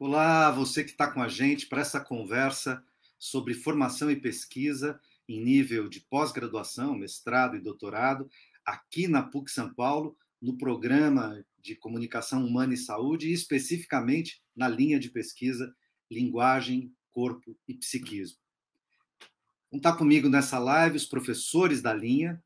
Olá, você que está com a gente para essa conversa sobre formação e pesquisa em nível de pós-graduação, mestrado e doutorado, aqui na PUC São Paulo, no programa de Comunicação Humana e Saúde, e especificamente na linha de pesquisa Linguagem, Corpo e Psiquismo. Vão estar comigo nessa live os professores da linha.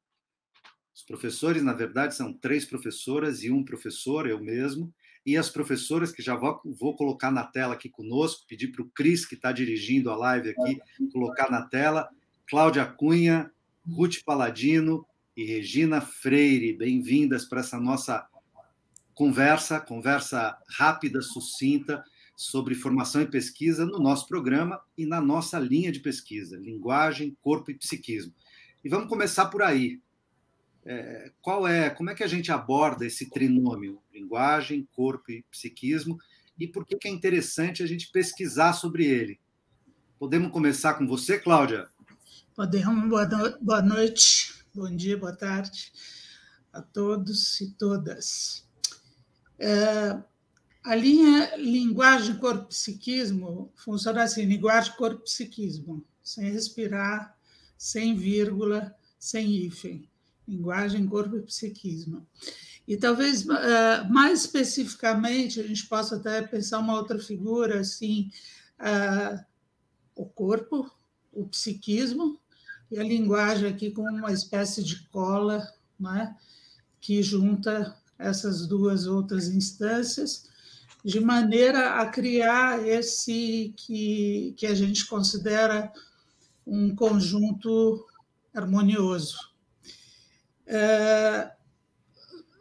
Os professores, na verdade, são 3 professoras e um professor, eu mesmo, e as professoras que já vou colocar na tela aqui conosco, pedir para o Cris, que está dirigindo a live aqui, colocar na tela, Cláudia Cunha, Ruth Paladino e Regina Freire. Bem-vindas para essa nossa conversa rápida, sucinta, sobre formação e pesquisa no nosso programa e na nossa linha de pesquisa, Linguagem, Corpo e Psiquismo. E vamos começar por aí. Como é que a gente aborda esse trinômio, linguagem, corpo e psiquismo, e por que é interessante a gente pesquisar sobre ele? Podemos começar com você, Cláudia? Podemos. Boa noite, bom dia, boa tarde a todos e todas. A linha linguagem, corpo e psiquismo funciona assim, linguagem, corpo e psiquismo, sem respirar, sem vírgula, sem hífen. Linguagem, corpo e psiquismo. E talvez, mais especificamente, a gente possa até pensar uma outra figura, assim, o corpo, o psiquismo, e a linguagem aqui como uma espécie de cola, né, que junta essas duas outras instâncias, de maneira a criar esse que a gente considera um conjunto harmonioso.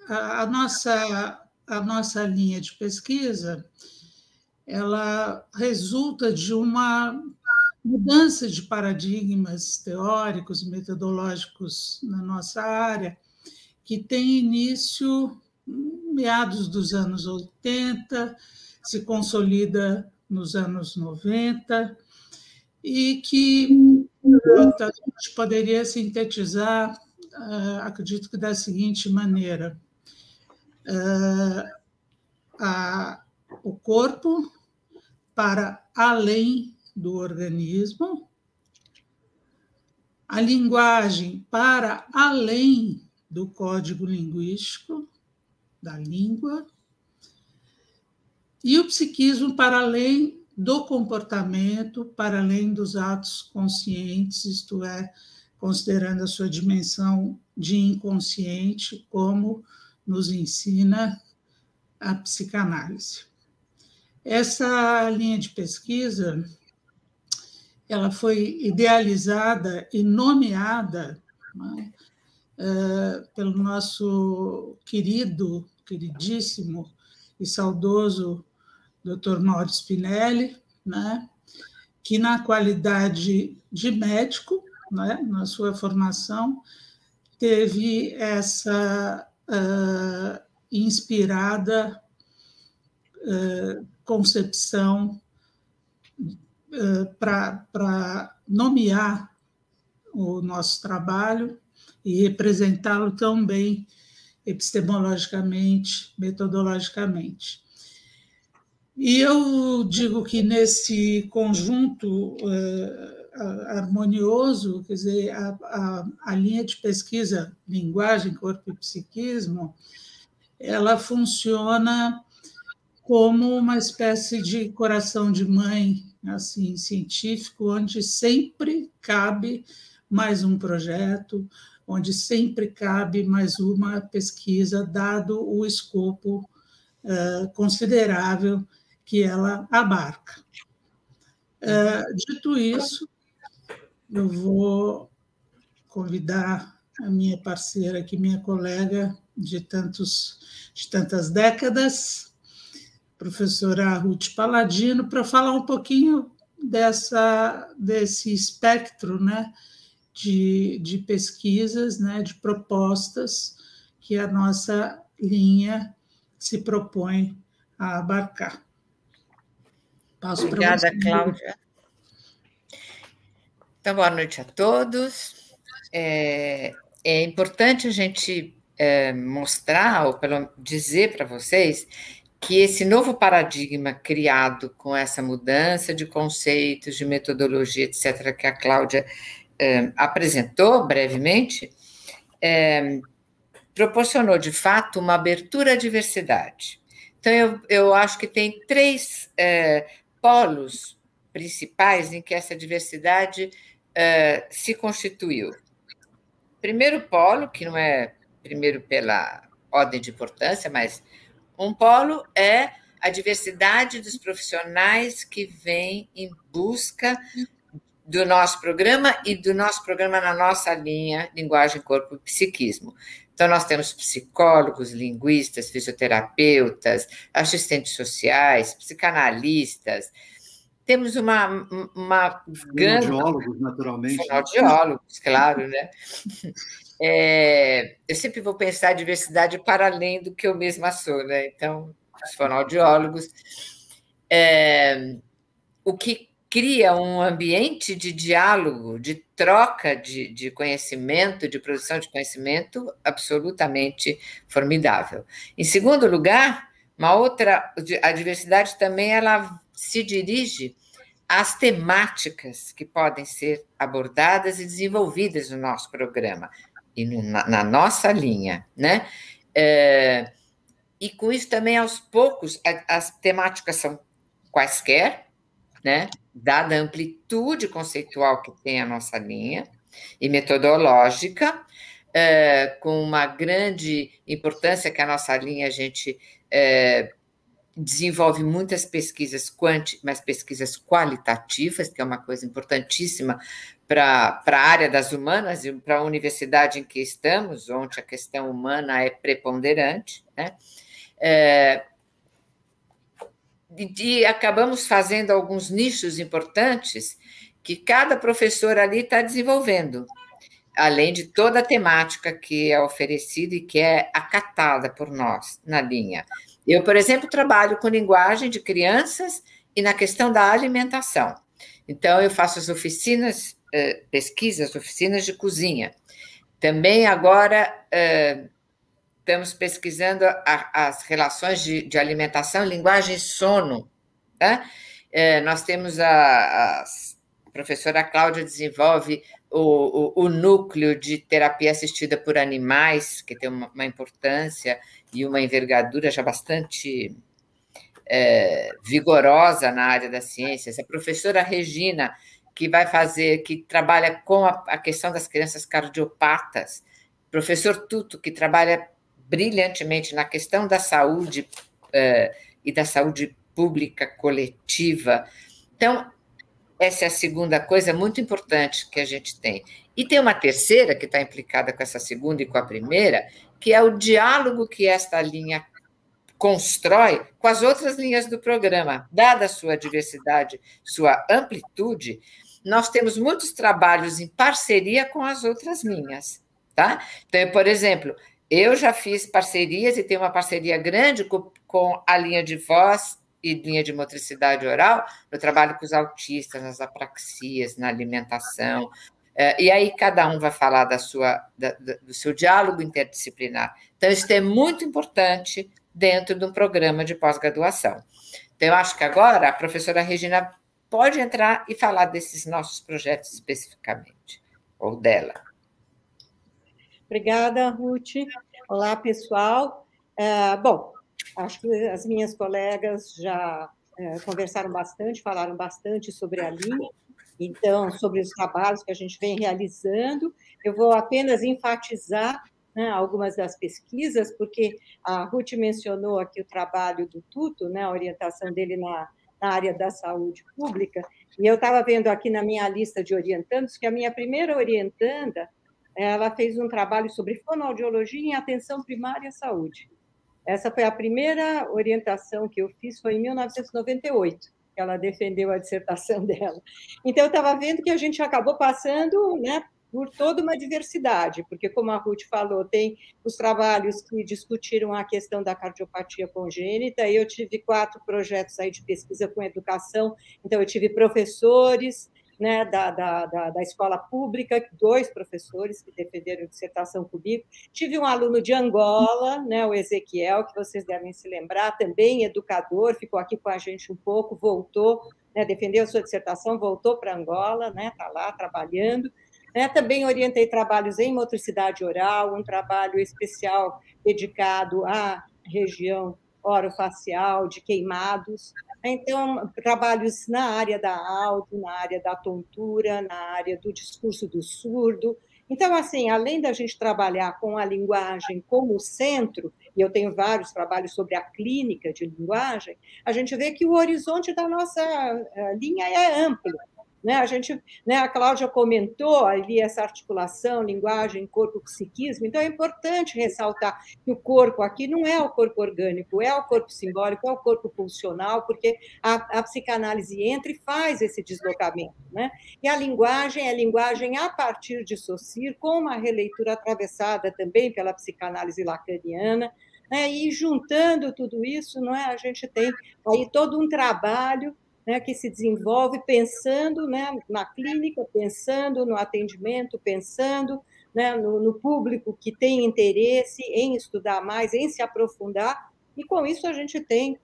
A nossa linha de pesquisa, ela resulta de uma mudança de paradigmas teóricos e metodológicos na nossa área, que tem início meados dos anos 80, se consolida nos anos 90, e que a gente poderia sintetizar, acredito que da seguinte maneira: o corpo para além do organismo, a linguagem para além do código linguístico, da língua, e o psiquismo para além do comportamento, para além dos atos conscientes, isto é, considerando a sua dimensão de inconsciente, como nos ensina a psicanálise. Essa linha de pesquisa, ela foi idealizada e nomeada, né, pelo nosso queridíssimo e saudoso Dr. Mauro Spinelli, né, que na qualidade de médico, né, na sua formação, teve essa inspirada concepção para nomear o nosso trabalho e representá-lo tão bem epistemologicamente, metodologicamente. E eu digo que nesse conjunto harmonioso, quer dizer, a linha de pesquisa linguagem, corpo e psiquismo, ela funciona como uma espécie de coração de mãe, assim, científico, onde sempre cabe mais um projeto, onde sempre cabe mais uma pesquisa, dado o escopo considerável que ela abarca. Dito isso, eu vou convidar a minha parceira aqui, minha colega de tantas décadas, professora Ruth Paladino, para falar um pouquinho desse espectro, né, de pesquisas, né, de propostas que a nossa linha se propõe a abarcar. Passo para você. Obrigada, Cláudia. Então, boa noite a todos. É importante a gente mostrar, ou dizer para vocês, que esse novo paradigma criado com essa mudança de conceitos, de metodologia, etc., que a Cláudia apresentou brevemente, proporcionou, de fato, uma abertura à diversidade. Então, eu acho que tem 3 polos principais em que essa diversidade se constituiu. Primeiro polo, que não é primeiro pela ordem de importância, mas um polo é a diversidade dos profissionais que vêm em busca do nosso programa e do nosso programa na nossa linha Linguagem, Corpo e Psiquismo. Então, nós temos psicólogos, linguistas, fisioterapeutas, assistentes sociais, psicanalistas. Temos uma gama... Fonoaudiólogos, naturalmente. Fonoaudiólogos, claro, né? Eu sempre vou pensar a diversidade para além do que eu mesma sou, né? Então, os fonoaudiólogos, o que cria um ambiente de diálogo, de troca de conhecimento, de produção de conhecimento absolutamente formidável. Em segundo lugar, a diversidade também ela se dirige às temáticas que podem ser abordadas e desenvolvidas no nosso programa e na nossa linha, né? E com isso também, aos poucos, as temáticas são quaisquer, né? Dada a amplitude conceitual que tem a nossa linha e metodológica, com uma grande importância que a nossa linha, a gente desenvolve muitas pesquisas mas pesquisas qualitativas, que é uma coisa importantíssima para a área das humanas e para a universidade em que estamos, onde a questão humana é preponderante, né? E acabamos fazendo alguns nichos importantes que cada professor ali está desenvolvendo, além de toda a temática que é oferecida e que é acatada por nós na linha. Eu, por exemplo, trabalho com linguagem de crianças e na questão da alimentação. Então, eu faço as oficinas, pesquisas, oficinas de cozinha. Também agora estamos pesquisando as relações de alimentação, linguagem e sono. Tá? Nós temos a professora Cláudia desenvolve o núcleo de terapia assistida por animais, que tem uma importância e uma envergadura já bastante vigorosa na área das ciências. A professora Regina, que trabalha com a questão das crianças cardiopatas. Professor Tuto, que trabalha brilhantemente na questão da saúde e da saúde pública coletiva. Então, essa é a segunda coisa muito importante que a gente tem. E tem uma terceira, que está implicada com essa segunda e com a primeira, que é o diálogo que esta linha constrói com as outras linhas do programa. Dada a sua diversidade, sua amplitude, nós temos muitos trabalhos em parceria com as outras linhas. Tá? Então, por exemplo, eu já fiz parcerias e tenho uma parceria grande com a linha de voz e linha de motricidade oral, eu trabalho com os autistas, nas apraxias, na alimentação, e aí cada um vai falar do seu diálogo interdisciplinar. Então, isso é muito importante dentro de um programa de pós-graduação. Então, eu acho que agora a professora Regina pode entrar e falar desses nossos projetos especificamente, ou dela. Obrigada, Ruth. Olá, pessoal. Bom, acho que as minhas colegas já conversaram bastante, falaram bastante sobre a linha, então, sobre os trabalhos que a gente vem realizando. Eu vou apenas enfatizar, né, algumas das pesquisas, porque a Ruth mencionou aqui o trabalho do Tuto, né, a orientação dele na área da saúde pública, e eu estava vendo aqui na minha lista de orientandos que a minha primeira orientanda, ela fez um trabalho sobre fonoaudiologia em atenção primária à saúde. Essa foi a primeira orientação que eu fiz, foi em 1998, que ela defendeu a dissertação dela. Então, eu estava vendo que a gente acabou passando, né, por toda uma diversidade, porque, como a Ruth falou, tem os trabalhos que discutiram a questão da cardiopatia congênita, e eu tive 4 projetos aí de pesquisa com educação, então eu tive professores, né, da escola pública, 2 professores que defenderam dissertação comigo. Tive um aluno de Angola, né, o Ezequiel, que vocês devem se lembrar, também educador, ficou aqui com a gente um pouco, voltou, né, defendeu a sua dissertação, voltou para Angola, né, está lá trabalhando. Também orientei trabalhos em motricidade oral, um trabalho especial dedicado à região orofacial, de queimados. Então, trabalhos na área da áudio, na área da tontura, na área do discurso do surdo. Então, assim, além da gente trabalhar com a linguagem como centro, e eu tenho vários trabalhos sobre a clínica de linguagem, a gente vê que o horizonte da nossa linha é amplo. A Cláudia comentou ali essa articulação, linguagem, corpo, psiquismo, então é importante ressaltar que o corpo aqui não é o corpo orgânico, é o corpo simbólico, é o corpo funcional, porque a psicanálise entra e faz esse deslocamento. Né? E a linguagem é linguagem a partir de Saussure, com uma releitura atravessada também pela psicanálise lacaniana, e juntando tudo isso, a gente tem aí todo um trabalho que se desenvolve pensando na clínica, pensando no atendimento, pensando no público que tem interesse em estudar mais, em se aprofundar, e com isso a gente tem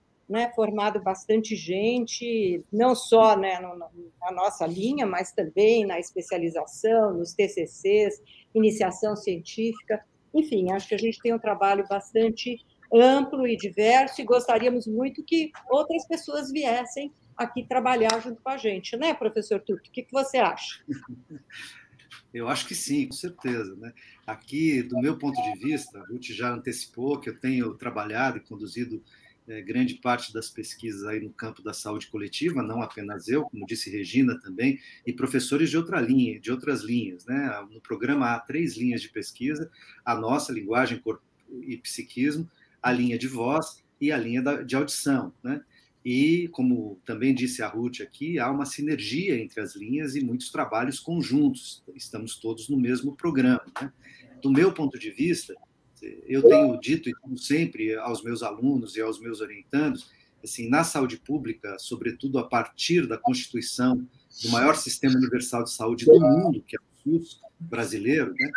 formado bastante gente, não só na nossa linha, mas também na especialização, nos TCCs, iniciação científica, enfim, acho que a gente tem um trabalho bastante amplo e diverso, e gostaríamos muito que outras pessoas viessem aqui trabalhar junto com a gente, né, professor Tuto? O que você acha? Eu acho que sim, com certeza. Né? Aqui, do meu ponto de vista, a Ruth já antecipou que eu tenho trabalhado e conduzido grande parte das pesquisas aí no campo da saúde coletiva, não apenas eu, como disse Regina também, e professores de outras linhas. Né? No programa há 3 linhas de pesquisa, a nossa, linguagem, corpo e psiquismo, a linha de voz e a linha de audição, né? E, como também disse a Ruth aqui, há uma sinergia entre as linhas e muitos trabalhos conjuntos. Estamos todos no mesmo programa. Né? Do meu ponto de vista, eu tenho dito sempre aos meus alunos e aos meus orientandos, assim, na saúde pública, sobretudo a partir da constituição do maior sistema universal de saúde do mundo, que é o SUS brasileiro, né?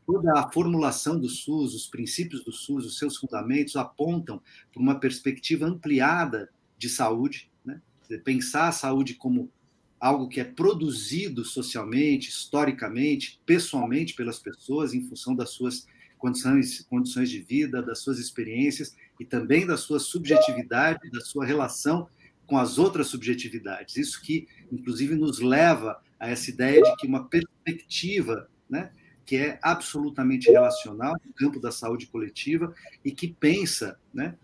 Toda a formulação do SUS, os princípios do SUS, os seus fundamentos apontam para uma perspectiva ampliada de saúde, né? Pensar a saúde como algo que é produzido socialmente, historicamente, pessoalmente pelas pessoas, em função das suas condições de vida, das suas experiências e também da sua subjetividade, da sua relação com as outras subjetividades. Isso que, inclusive, nos leva a essa ideia de que uma perspectiva, né, que é absolutamente relacional no campo da saúde coletiva e que pensa, né,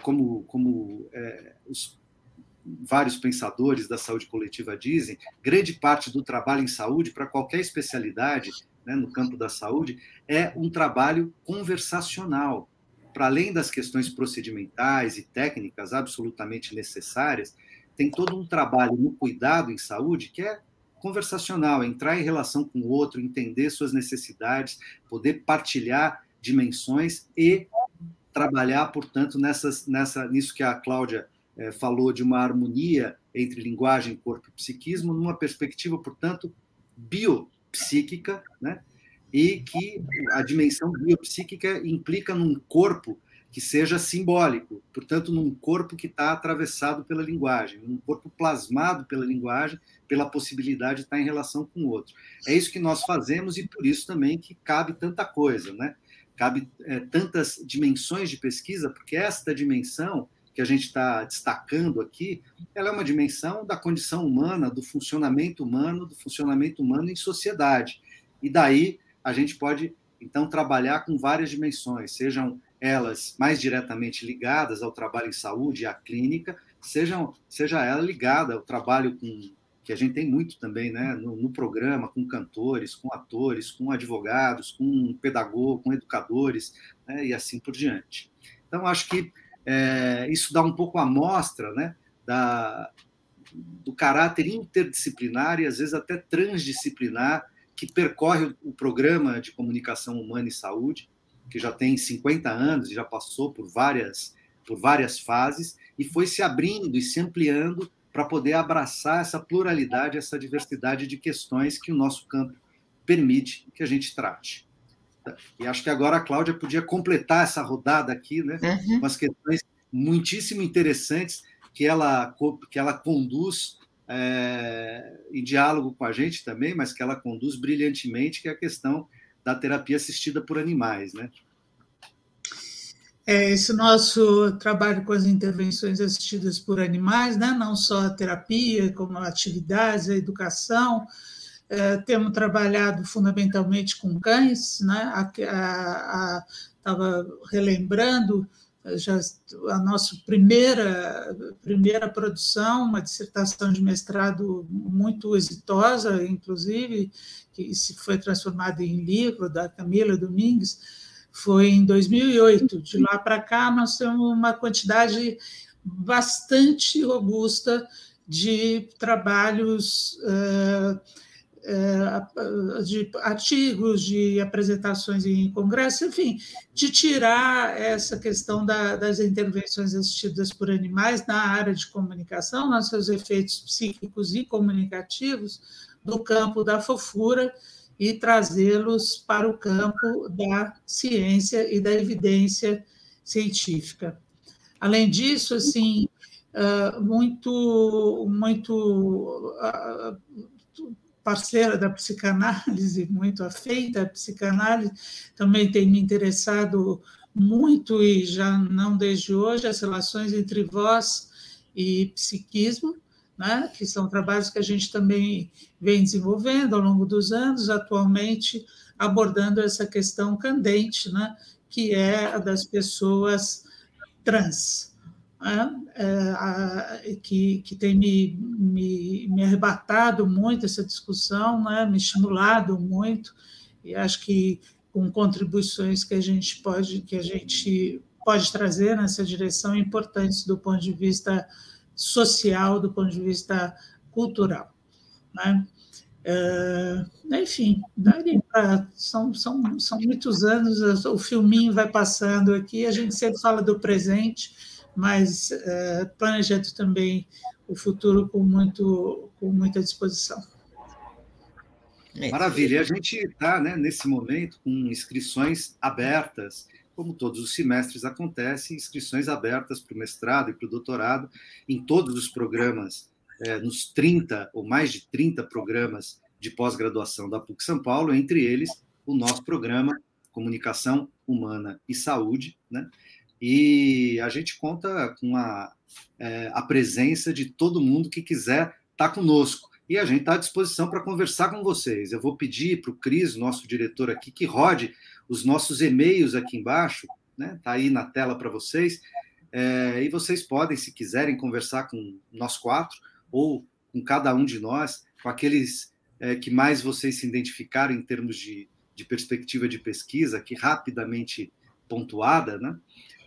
como os vários pensadores da saúde coletiva dizem, grande parte do trabalho em saúde, para qualquer especialidade, né, no campo da saúde, é um trabalho conversacional. Para além das questões procedimentais e técnicas absolutamente necessárias, tem todo um trabalho no cuidado em saúde que é conversacional, entrar em relação com o outro, entender suas necessidades, poder partilhar dimensões e trabalhar, portanto, nisso que a Cláudia falou, de uma harmonia entre linguagem, corpo e psiquismo, numa perspectiva, portanto, biopsíquica, né? E que a dimensão biopsíquica implica num corpo que seja simbólico, portanto, num corpo que está atravessado pela linguagem, num corpo plasmado pela linguagem, pela possibilidade de estar em relação com o outro. É isso que nós fazemos e por isso também que cabe tanta coisa, né? Cabe tantas dimensões de pesquisa, porque esta dimensão que a gente está destacando aqui, ela é uma dimensão da condição humana, do funcionamento humano em sociedade. E daí a gente pode, então, trabalhar com várias dimensões, sejam elas mais diretamente ligadas ao trabalho em saúde e à clínica, seja ela ligada ao trabalho que a gente tem muito também, né, no programa, com cantores, com atores, com advogados, com pedagogos, com educadores, né, e assim por diante. Então, acho que isso dá um pouco a mostra, né, do caráter interdisciplinar e, às vezes, até transdisciplinar que percorre o programa de comunicação humana e saúde, que já tem 50 anos e já passou por várias fases, e foi se abrindo e se ampliando para poder abraçar essa pluralidade, essa diversidade de questões que o nosso campo permite que a gente trate. E acho que agora a Cláudia podia completar essa rodada aqui, né, com as questões muitíssimo interessantes que ela conduz em diálogo com a gente também, mas que ela conduz brilhantemente, que é a questão da terapia assistida por animais, né? Esse nosso trabalho com as intervenções assistidas por animais, né? Não só a terapia, como atividades, a educação. Temos trabalhado fundamentalmente com cães, né? Estava relembrando já a nossa primeira produção, uma dissertação de mestrado muito exitosa, inclusive, que se foi transformada em livro, da Camila Domingues, foi em 2008. De lá para cá, nós temos uma quantidade bastante robusta de trabalhos, de artigos, de apresentações em congresso, enfim, de tirar essa questão das intervenções assistidas por animais na área de comunicação, nos seus efeitos psíquicos e comunicativos, do campo da fofura, e trazê-los para o campo da ciência e da evidência científica. Além disso, assim, muito parceira da psicanálise, muito afeita à psicanálise, também tem me interessado muito, e já não desde hoje, as relações entre voz e psiquismo, né, que são trabalhos que a gente também vem desenvolvendo ao longo dos anos, atualmente abordando essa questão candente, né, que é a das pessoas trans, né, que tem me arrebatado muito essa discussão, né, me estimulado muito, e acho que com contribuições que a gente pode trazer nessa direção importantes do ponto de vista social, do ponto de vista cultural, né? Enfim, são muitos anos, o filminho vai passando aqui, a gente sempre fala do presente, mas planejando também o futuro com muita disposição. Maravilha, e a gente está, né, nesse momento com inscrições abertas, como todos os semestres acontece, inscrições abertas para o mestrado e para o doutorado em todos os programas, nos 30 ou mais de 30 programas de pós-graduação da PUC São Paulo, entre eles o nosso programa Comunicação Humana e Saúde, né? E a gente conta com a presença de todo mundo que quiser estar conosco. E a gente está à disposição para conversar com vocês. Eu vou pedir para o Cris, nosso diretor aqui, que rode os nossos e-mails aqui embaixo, né? Está aí na tela para vocês. E vocês podem, se quiserem, conversar com nós quatro, ou com cada um de nós, com aqueles que mais vocês se identificaram em termos de perspectiva de pesquisa, aqui rapidamente pontuada, né?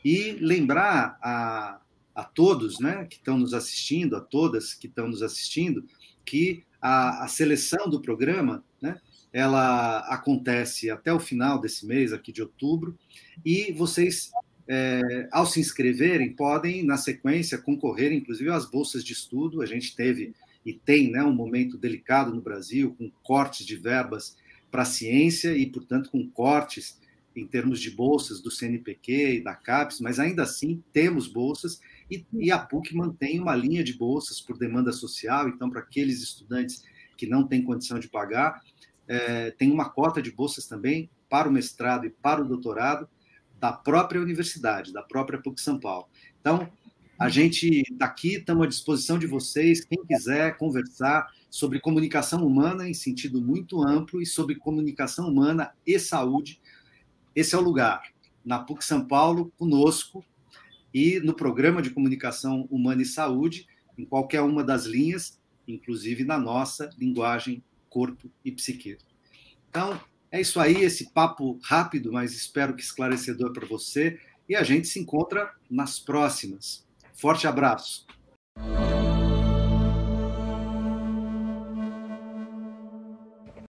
E lembrar a todos, né, que estão nos assistindo, a todas que estão nos assistindo, que a seleção do programa, né, ela acontece até o final desse mês, aqui de outubro, e vocês, ao se inscreverem, podem, na sequência, concorrer, inclusive, às bolsas de estudo. A gente teve e tem, né, um momento delicado no Brasil, com cortes de verbas para a ciência e, portanto, com cortes em termos de bolsas do CNPq e da CAPES, mas ainda assim temos bolsas, e a PUC mantém uma linha de bolsas por demanda social. Então, para aqueles estudantes que não têm condição de pagar, tem uma cota de bolsas também para o mestrado e para o doutorado da própria universidade, da própria PUC São Paulo. Então, a gente está aqui, estamos à disposição de vocês, quem quiser conversar sobre comunicação humana em sentido muito amplo e sobre comunicação humana e saúde, esse é o lugar, na PUC São Paulo, conosco, e no programa de comunicação humana e saúde, em qualquer uma das linhas, inclusive na nossa linguagem, corpo e psiquismo. Então, é isso aí, esse papo rápido, mas espero que esclarecedor para você, e a gente se encontra nas próximas. Forte abraço!